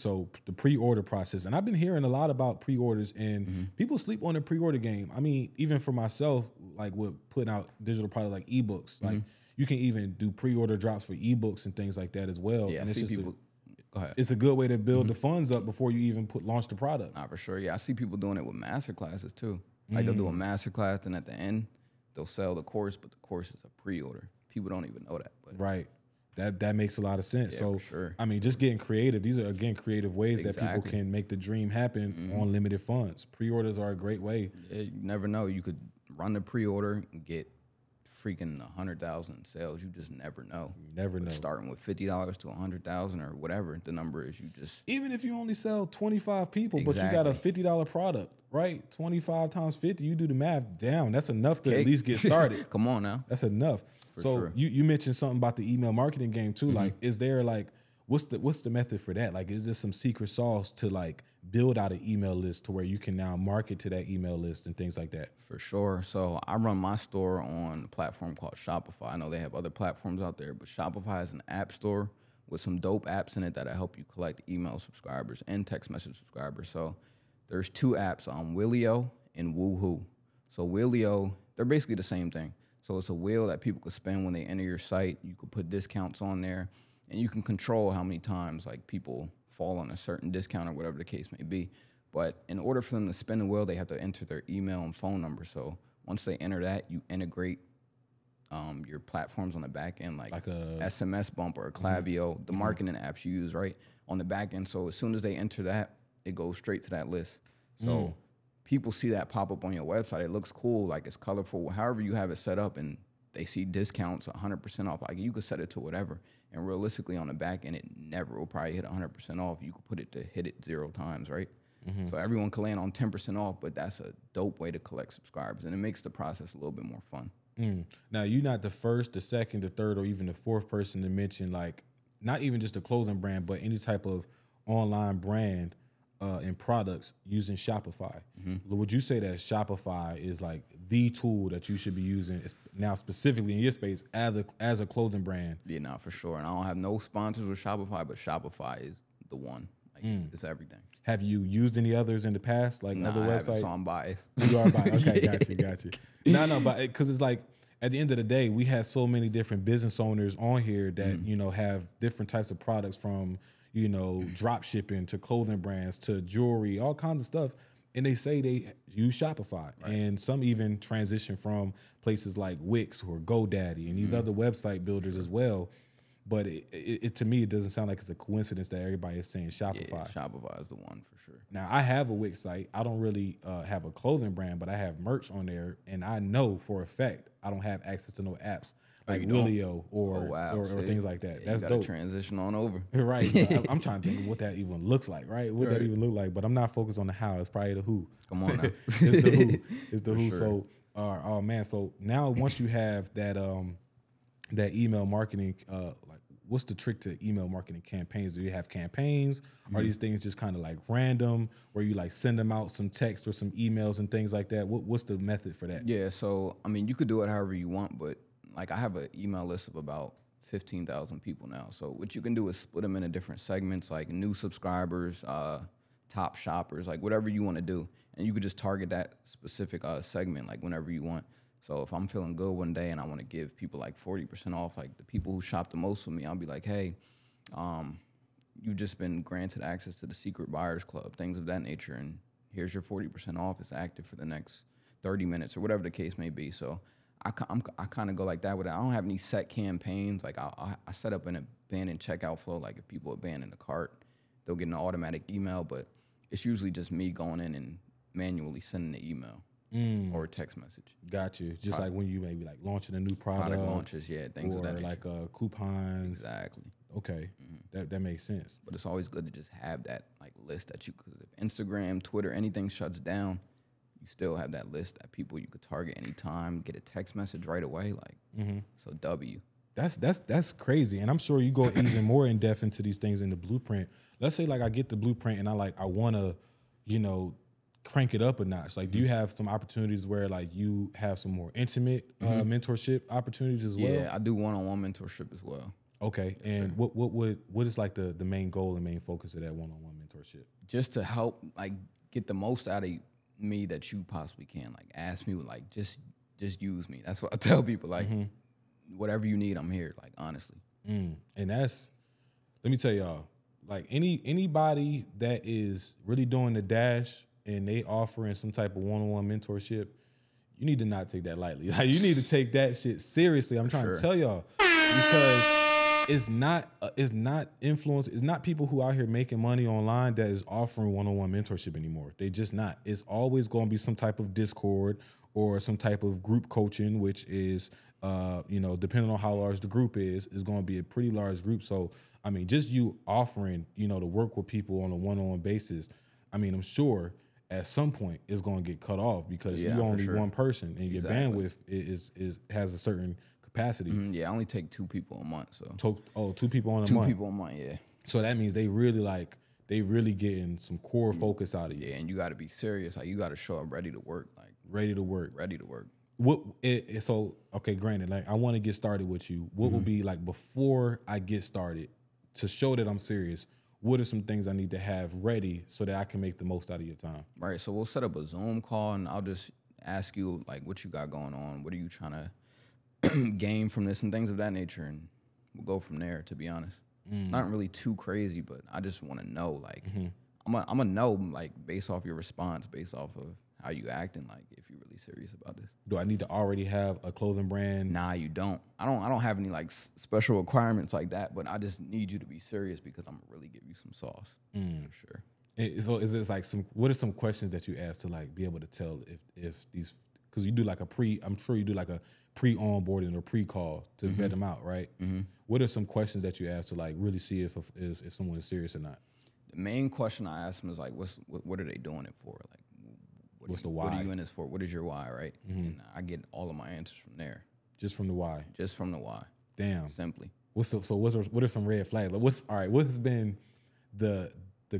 So the pre-order process, and I've been hearing a lot about pre-orders, and people sleep on the pre-order game. I mean, even for myself, like with putting out digital product like ebooks, like you can even do pre-order drops for ebooks and things like that as well. Yeah, and I see people. Go ahead. It's a good way to build the funds up before you even launch the product. Nah, for sure. Yeah, I see people doing it with master classes too. Like they'll do a master class, and at the end, they'll sell the course, but the course is a pre-order. People don't even know that. But Right. That makes a lot of sense. Yeah, So, for sure. I mean, just getting creative. These are, again, creative ways that people Exactly. can make the dream happen on limited funds. Pre-orders are a great way. yeah, you never know. You could run the pre-order and get freaking 100,000 sales. You just never know. Never know. Starting with $50 to 100,000 or whatever the number is, you just Even if you only sell 25 people, but you got a $50 product, right? 25 times 50, you do the math down. That's enough to at least get started. Come on now. That's enough. So sure. you mentioned something about the email marketing game too. Like, is there like, what's the method for that? Like, is there some secret sauce to like build out an email list to where you can now market to that email list and things like that? For sure. So I run my store on a platform called Shopify. I know they have other platforms out there, but Shopify is an app store with some dope apps in it that'll help you collect email subscribers and text message subscribers. So there's 2 apps, Wheelio and Woohoo. So Wheelio, they're basically the same thing. So it's a wheel that people could spend when they enter your site. You could put discounts on there, and you can control how many times like people fall on a certain discount or whatever the case may be. But in order for them to spin the wheel, they have to enter their email and phone number. So once they enter that, you integrate your platforms on the back end, like a SMS Bump or a Klaviyo, the marketing apps you use, right, on the back end. So as soon as they enter that, it goes straight to that list. So people see that pop up on your website. It looks cool, like it's colorful, however you have it set up, and they see discounts 100% off. Like you could set it to whatever. And realistically, on the back end, it never will probably hit 100% off. You could put it to hit it 0 times, right? So everyone can land on 10% off, but that's a dope way to collect subscribers, and it makes the process a little bit more fun. Now, you're not the first, the second, the third, or even the fourth person to mention, like, not even just a clothing brand, but any type of online brand and products using Shopify. Would you say that Shopify is like the tool that you should be using now, specifically in your space, as a clothing brand? Yeah, no, for sure. And I don't have no sponsors with Shopify, but Shopify is the one. Like it's everything. Have you used any others in the past, like other I websites? haven't, so I'm biased. You are biased. Okay, got you. No, but because it's like at the end of the day, we have so many different business owners on here that have different types of products, from drop shipping to clothing brands to jewelry, all kinds of stuff. And they say they use Shopify, and some even transition from places like Wix or GoDaddy and these other website builders as well. But it to me, it doesn't sound like it's a coincidence that everybody is saying Shopify. Yeah, Shopify is the one for sure. Now, I have a Wix site. I don't really have a clothing brand, but I have merch on there, and I know for a fact I don't have access to no apps like Willio or things like that. Yeah, that's you gotta dope. Transition on over. Right. I'm trying to think of what that even looks like, right? What that even look like, but I'm not focused on the how. It's probably the who. Come on now. It's the who. It's the who. Sure. So, oh man. So now once you have that that email marketing, like what's the trick to email marketing campaigns? Do you have campaigns? Are these things just kind of like random, where you like send them out some text or some emails and things like that? What's the method for that? Yeah, so I mean, you could do it however you want, but like I have an email list of about 15,000 people now. So what you can do is split them into different segments, like new subscribers, top shoppers, like whatever you want to do, and you could just target that specific segment like whenever you want. So if I'm feeling good one day and I want to give people like 40% off, like the people who shop the most with me, I'll be like, hey, you've just been granted access to the secret buyers club, things of that nature, and here's your 40% off. It's active for the next 30 minutes or whatever the case may be. So I kind of go like that with it. I don't have any set campaigns. Like I set up an abandoned checkout flow. Like if people abandon the cart, they'll get an automatic email, but it's usually just me going in and manually sending the email. Or a text message. Got you. Just like when you maybe like launching a new product launches, yeah, things of that nature. Or like coupons. Exactly. Okay, that makes sense. But it's always good to just have that like list that you, because if Instagram, Twitter, anything shuts down, you still have that list that people you could target anytime, get a text message right away. Like, so W. That's crazy, and I'm sure you go even more in depth into these things in the blueprint. Let's say like I get the blueprint and I want to, crank it up a notch. Like, do you have some opportunities where like you have some more intimate mentorship opportunities as well? Yeah, I do one-on-one mentorship as well. Okay, yes, and sir. What is like the main goal and main focus of that one-on-one mentorship? Just to help like get the most out of me that you possibly can. Like, ask me, like just use me. That's what I tell people. Like, whatever you need, I'm here. Like, honestly. And that's, let me tell y'all, like anybody that is really doing the dash and they offering some type of one-on-one mentorship, you need to not take that lightly. Like, you need to take that shit seriously. I'm trying to tell y'all, because it's not influence. It's not people who out here making money online that is offering one-on-one mentorship anymore. They just not. It's always going to be some type of Discord or some type of group coaching, which is, depending on how large the group is going to be a pretty large group. So, I mean, just you offering, to work with people on a one-on-one basis, I mean, I'm sure at some point it's going to get cut off because you're only one person and your bandwidth has a certain capacity. Yeah, I only take 2 people a month. So 2 people on a month. 2 people a month, yeah. So that means they really getting some core focus out of you. Yeah, and you got to be serious. Like, you got to show up ready to work. Like, ready to work. Okay, granted, like I want to get started with you. What would be like before I get started to show that I'm serious? What are some things I need to have ready so that I can make the most out of your time? Right. So we'll set up a Zoom call and I'll just ask you like what you got going on. What are you trying to gain from this and things of that nature. And we'll go from there, to be honest. Not really too crazy, but I just want to know, like, I'm gonna know, like, based off your response, based off of how you acting, like, if you're really serious about this. Do I need to already have a clothing brand? Nah, you don't. I don't have any like special requirements like that, but I just need you to be serious because I'm gonna really give you some sauce for sure. So is it like what are some questions that you ask to like be able to tell if these, because you do like I'm sure you do like a pre-onboarding or pre-call to vet them out, right? What are some questions that you ask to like really see if someone is serious or not? The main question I ask them is like, what are they doing it for? Like, what's the why? What are you in this for? What is your why, right? And I get all of my answers from there. Just from the why? Just from the why. Damn. Simply. What are some red flags? Like what has been the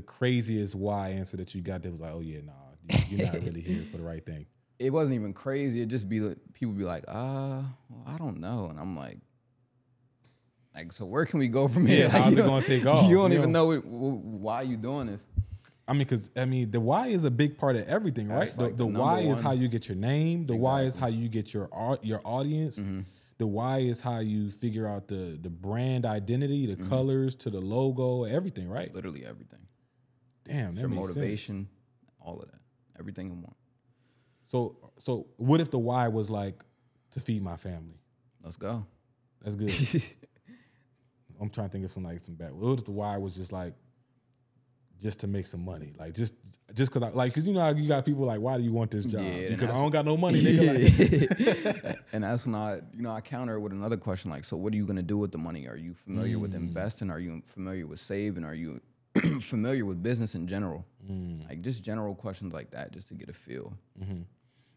craziest why answer that you got that was like, oh yeah, nah, you're not really here for the right thing? It wasn't even crazy. It just be like, people be like, well, I don't know. And I'm like, so where can we go from here? Yeah, how's it going to take off? You don't even know why you doing this. I mean, because, the why is a big part of everything, right? Like the why is how you get your name. The why is how you get your audience. The why is how you figure out the brand identity, the colors to the logo, everything, right? Literally everything. Damn, that your makes motivation, sense. all of that, everything in one. So what if the why was like to feed my family? Let's go. That's good. I'm trying to think of some bad. What if the why was just like just to make some money, like just because because you know how you got people like, why do you want this job? Yeah, because I don't got no money, nigga. Like. And that's not, I counter it with another question like, so what are you gonna do with the money? Are you familiar with investing? Are you familiar with saving? Are you familiar with business in general? Like just general questions like that, just to get a feel.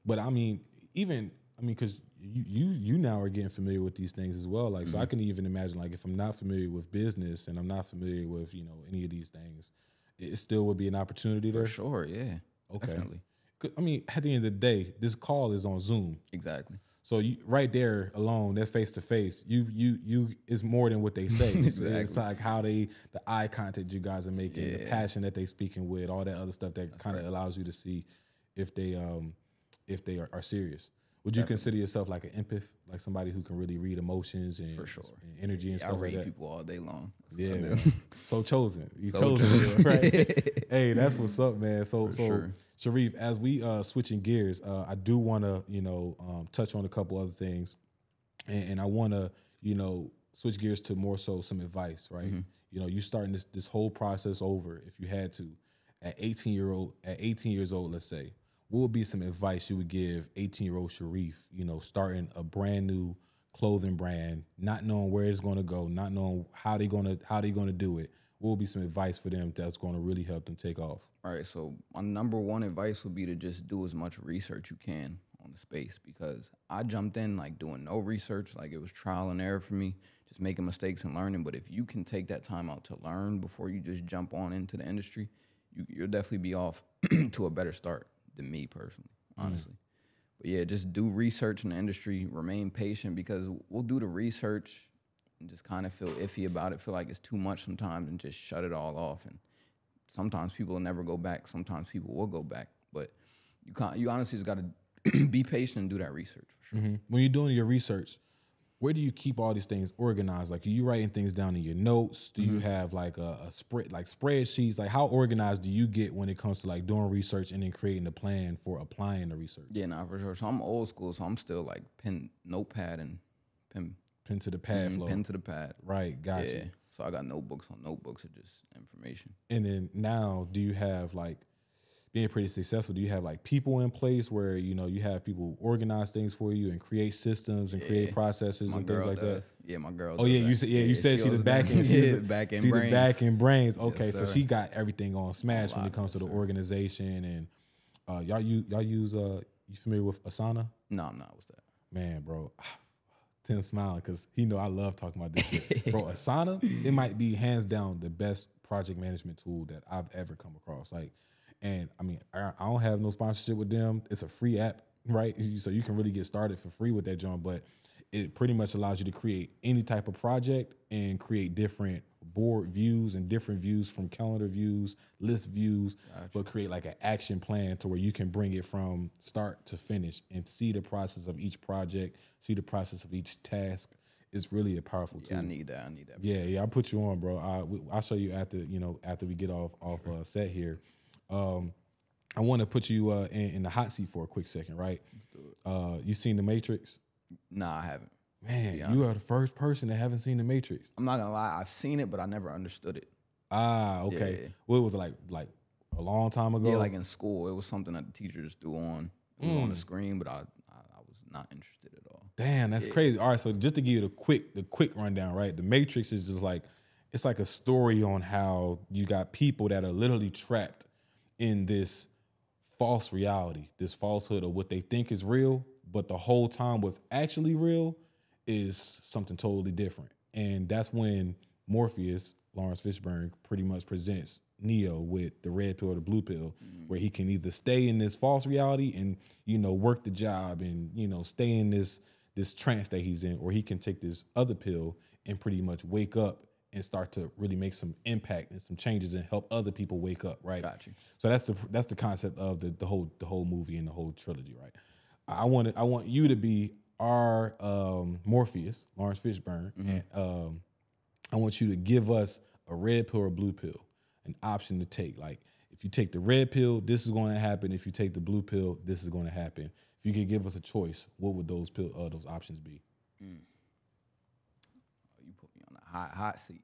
But I mean, even I mean, because you now are getting familiar with these things as well. Like, so I can even imagine, like, if I'm not familiar with business and I'm not familiar with, you know, any of these things, it still would be an opportunity there. For sure, yeah. Okay. Definitely. I mean, at the end of the day, this call is on Zoom. Exactly. So you, right there alone, that face to face, you is more than what they say. Exactly. It's like how the eye contact you guys are making, the passion that they speaking with, all that other stuff that kind of allows you to see if they are serious. Would you consider yourself like an empath, like somebody who can really read emotions and, For sure. and energy and stuff like I that? read people all day long. That's Yeah, what I do. man. So chosen. You So chosen, right? Hey, that's what's up, man. So sure. Sharif, as we switching gears, I do want to touch on a couple other things, and I want to switch gears to more so some advice, right? Mm-hmm. You know, you starting this whole process over if you had to at 18 years old, let's say. What would be some advice you would give 18-year-old Sharif, you know, starting a brand new clothing brand, not knowing where it's going to go, not knowing how they going to do it? What would be some advice for them that's going to really help them take off? All right, so my number one advice would be to just do as much research you can on the space, because I jumped in like doing no research, like it was trial and error for me, just making mistakes and learning. But if you can take that time out to learn before you just jump on into the industry, you'll definitely be off to a better start than me personally, honestly. But yeah, just do research in the industry, remain patient, because we'll do the research and just kind of feel iffy about it, feel like it's too much sometimes, and just shut it all off. And sometimes people will never go back. Sometimes people will go back. But you honestly just got to be patient and do that research for sure. Mm-hmm. When you're doing your research, where do you keep all these things organized? Like, are you writing things down in your notes? Do you have like a spread, like spreadsheets? Like, how organized do you get when it comes to like doing research and then creating a plan for applying the research? Yeah, nah, for sure. So I'm old school, so I'm still like notepad and pen to the pad flow. pen to the pad. Right, got Yeah. you. So I got notebooks on notebooks of just information. And then now, do you have like, being pretty successful, do you have like people in place where, you know, you have people organize things for you and create systems and create processes and things like that? Yeah, my girl. Oh yeah, you said she's the back end. Yeah, back end brains. The back end brains. Okay, Yes, so sir. she got everything on smash when it comes to the sir. organization. And y'all use you familiar with Asana? No, I'm not. What's that? Man, bro, Tim smiling because he know I love talking about this shit. Bro, Asana, it might be hands down the best project management tool that I've ever come across. Like, and I mean, I don't have no sponsorship with them. It's a free app, right? So you can really get started for free with that, John. But it pretty much allows you to create any type of project and create different board views and different views from calendar views, list views, but create like an action plan to where you can bring it from start to finish and see the process of each project, see the process of each task. It's really a powerful tool. Yeah, I need that. Yeah, I'll put you on, bro. I'll show you after we get off set here. I want to put you in the hot seat for a quick second, right? Let's do it. You seen The Matrix? Nah, I haven't. Man, you are the first person that haven't seen The Matrix. I'm not gonna lie. I've seen it, but I never understood it. Ah, okay. Yeah. Well, it was like a long time ago. Yeah, like in school, it was something that the teacher just threw on. It was on the screen, but I was not interested at all. Damn, that's crazy. All right, so just to give you the quick rundown, right? The Matrix is just like, it's like a story on how you got people that are literally trapped in this false reality, this falsehood of what they think is real, but the whole time what's actually real is something totally different. And that's when Morpheus, Lawrence Fishburne, pretty much presents Neo with the red pill or the blue pill, where he can either stay in this false reality and, you know, work the job and, you know, stay in this trance that he's in, or he can take this other pill and pretty much wake up and start to really make some impact and some changes and help other people wake up, right? Got you. So that's the concept of the whole movie and the whole trilogy, right? I want you to be our Morpheus, Lawrence Fishburne, and I want you to give us a red pill or a blue pill, an option to take. Like, if you take the red pill, this is going to happen. If you take the blue pill, this is going to happen. If you could give us a choice, what would those options be? You put me on a hot seat.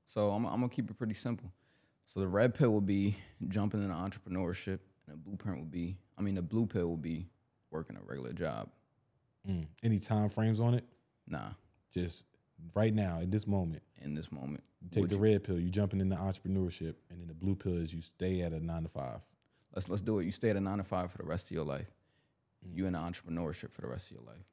So I'm gonna keep it pretty simple. So the red pill would be jumping into entrepreneurship, and the blue pill would be working a regular job. Any time frames on it? Nah. Just right now, in this moment. In this moment. You take the red pill, you jumping into entrepreneurship, and then the blue pill is you stay at a 9 to 5. Let's do it. You stay at a 9 to 5 for the rest of your life. You in the entrepreneurship for the rest of your life.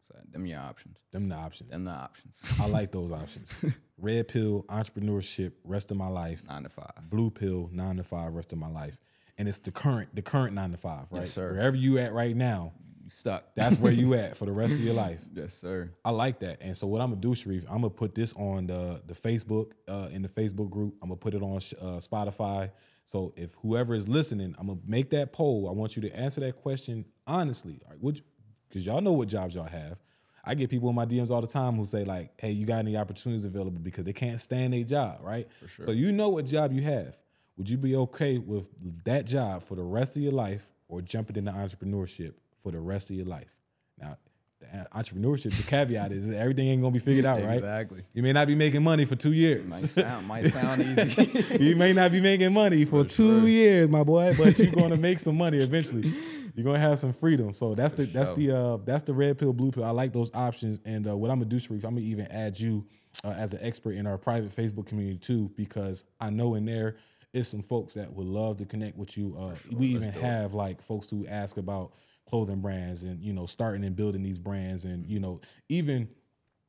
So them your options. Them the options. Them the options. I like those options. Red pill, entrepreneurship, rest of my life. 9 to 5. Blue pill, 9 to 5, rest of my life. And it's the current 9 to 5, right? Yes, sir. Wherever you at right now, You stuck. that's where you at for the rest of your life. Yes, sir. I like that. And so what I'm gonna do, Sharif, I'm gonna put this on the Facebook, in the Facebook group. I'm gonna put it on Spotify. So if whoever is listening, I'm gonna make that poll. I want you to answer that question honestly. All right, because y'all know what jobs y'all have. I get people in my DMs all the time who say like, hey, you got any opportunities available, because they can't stand their job, right? For sure. So you know what job you have. Would you be okay with that job for the rest of your life, or jumping into entrepreneurship for the rest of your life? Now, the entrepreneurship, the caveat is everything ain't gonna be figured out, right? Exactly. You may not be making money for 2 years. Might sound easy. You may not be making money for 2 years, my boy, but you're gonna make some money eventually. You're gonna have some freedom. So that's the red pill, blue pill. I like those options. And what I'm gonna do, Sharif, I'm gonna even add you as an expert in our private Facebook community too, because I know in there is some folks that would love to connect with you. Sure. We even have like folks who ask about clothing brands and, you know, starting and building these brands. And, you know, even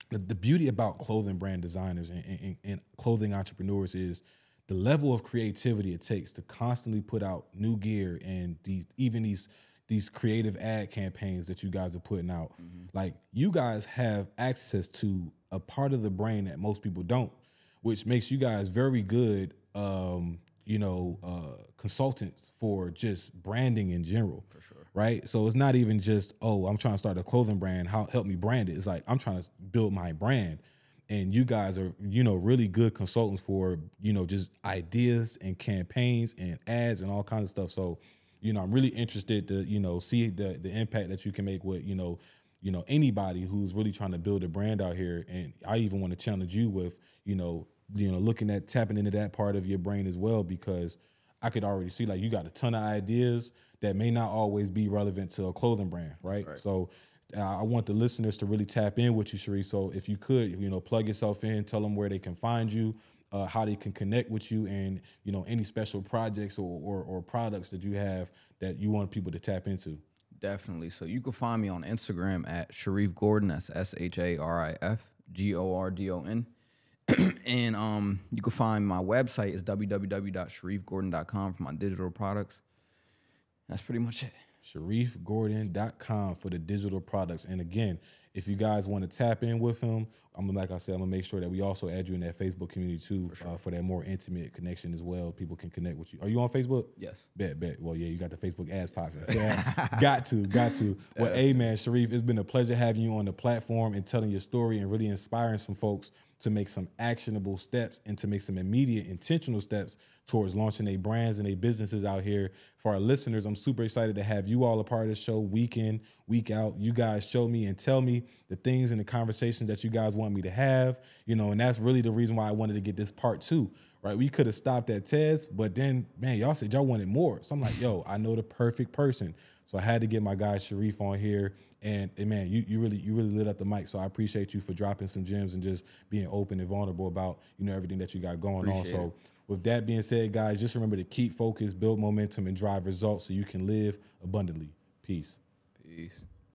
the beauty about clothing brand designers and clothing entrepreneurs is the level of creativity it takes to constantly put out new gear and these creative ad campaigns that you guys are putting out. Mm-hmm. Like, you guys have access to a part of the brain that most people don't, which makes you guys very good consultants for just branding in general. For sure. Right? So it's not even just, oh, I'm trying to start a clothing brand, help me brand it. It's like, I'm trying to build my brand. And you guys are, you know, really good consultants for, you know, just ideas and campaigns and ads and all kinds of stuff. So, you know, I'm really interested to, you know, see the impact that you can make with, you know, anybody who's really trying to build a brand out here. And I even want to challenge you with, looking at tapping into that part of your brain as well, because I could already see like you got a ton of ideas that may not always be relevant to a clothing brand, right? So I want the listeners to really tap in with you, Sharif. So if you could, you know, plug yourself in, tell them where they can find you, how they can connect with you, and, you know, any special projects or products that you have that you want people to tap into. Definitely. So you can find me on Instagram at Sharif Gordon. That's SharifGordon. And you can find my website is www.sharifgordon.com for my digital products. That's pretty much it. SharifGordon.com for the digital products. And again, if you guys want to tap in with him, like I said, I'm gonna make sure that we also add you in that Facebook community too, for that more intimate connection as well. People can connect with you. Are you on Facebook? Yes. Bet. Well, yeah, you got the Facebook ads podcast. Yeah, got to. Well, hey man, Sharif, it's been a pleasure having you on the platform and telling your story and really inspiring some folks to make some actionable steps and to make some immediate intentional steps towards launching their brands and their businesses out here. For our listeners, I'm super excited to have you all a part of the show week in, week out. You guys show me and tell me the things and the conversations that you guys want me to have, you know, and that's really the reason why I wanted to get this part 2, right? We could have stopped at Ted's, but then, man, y'all said y'all wanted more. So I'm like, yo, I know the perfect person. So I had to get my guy Sharif on here, and man, you really lit up the mic. So I appreciate you for dropping some gems and just being open and vulnerable about, you know, everything that you got going on. So with that being said, guys, just remember to keep focused, build momentum, and drive results so you can live abundantly. Peace.